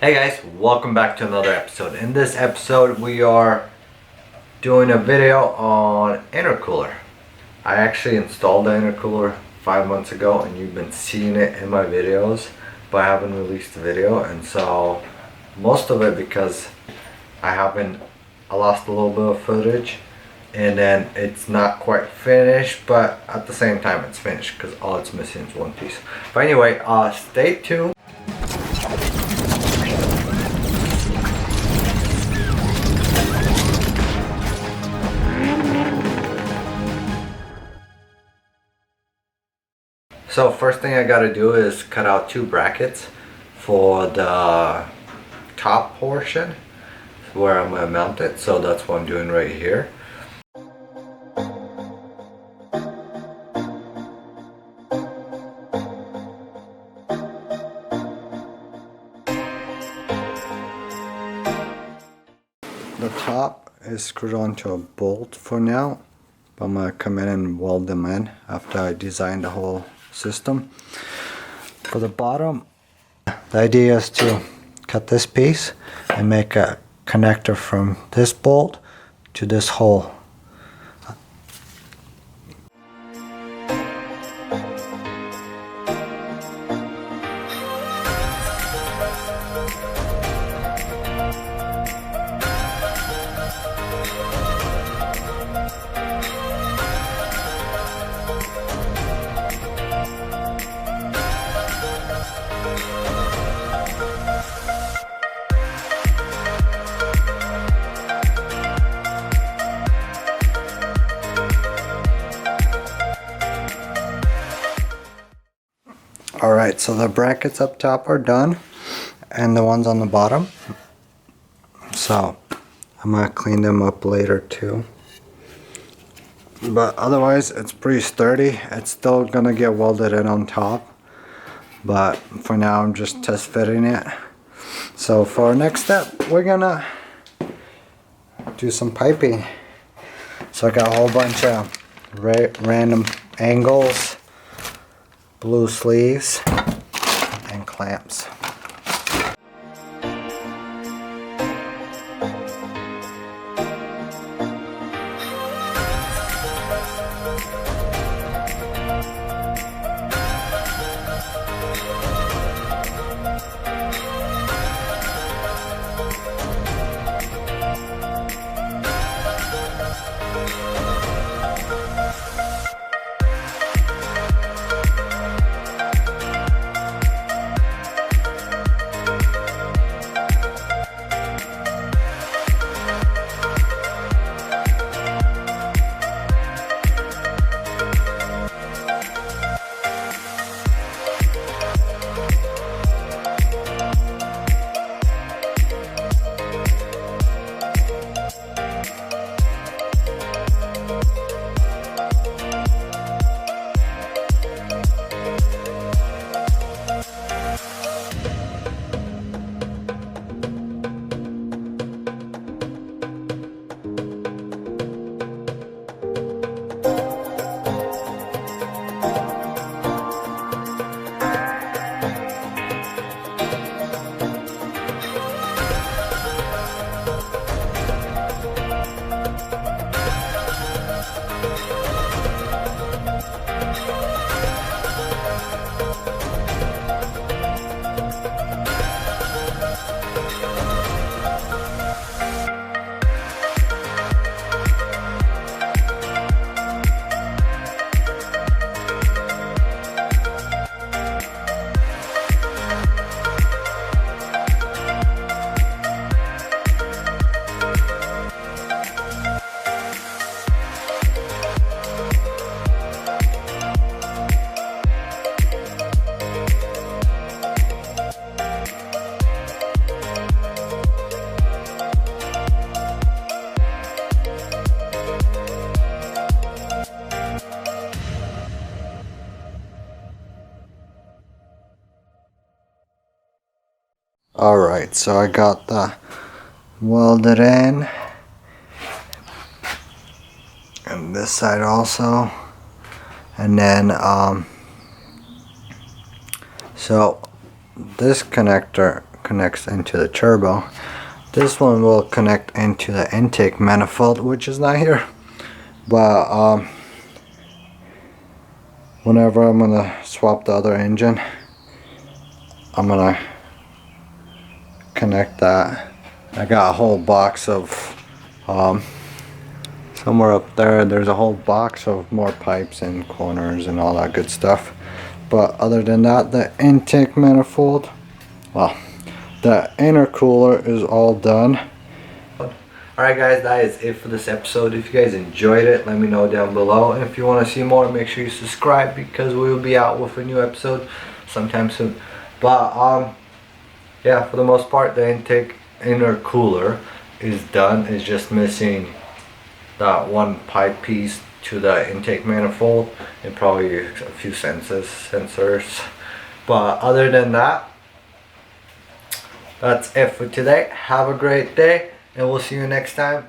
Hey guys, welcome back to another episode. In this episode we are doing a video on intercooler. I actually installed the intercooler 5 months ago and you've been seeing it in my videos, but I haven't released the video, and so most of it because I lost a little bit of footage, and then it's not quite finished, but at the same time it's finished because all it's missing is one piece. But anyway, stay tuned. So first thing I gotta do is cut out 2 brackets for the top portion where I'm gonna mount it. So that's what I'm doing right here. The top is screwed onto a bolt for now. I'm gonna come in and weld them in after I design the whole system. For the bottom, the idea is to cut this piece and make a connector from this bolt to this hole. Alright, so the brackets up top are done, and the ones on the bottom. So I'm going to clean them up later too. But otherwise it's pretty sturdy. It's still going to get welded in on top, but for now I'm just test fitting it. So for our next step, we're going to do some piping. So I got a whole bunch of random angles, blue sleeves, and clamps. Alright, so I got the welded in, and this side also, and then so this connector connects into the turbo. This one will connect into the intake manifold, which is not here. But whenever I'm gonna swap the other engine, I'm gonna connect that. I got a whole box of somewhere up there, there's a whole box of more pipes and corners and all that good stuff. But other than that, the intake manifold, well, the intercooler is all done. Alright guys, that is it for this episode. If you guys enjoyed it, let me know down below. And if you want to see more, make sure you subscribe, because we will be out with a new episode sometime soon. But yeah, for the most part, the intake intercooler is done. It's just missing that one pipe piece to the intake manifold and probably a few sensors. But other than that, that's it for today. Have a great day, and we'll see you next time.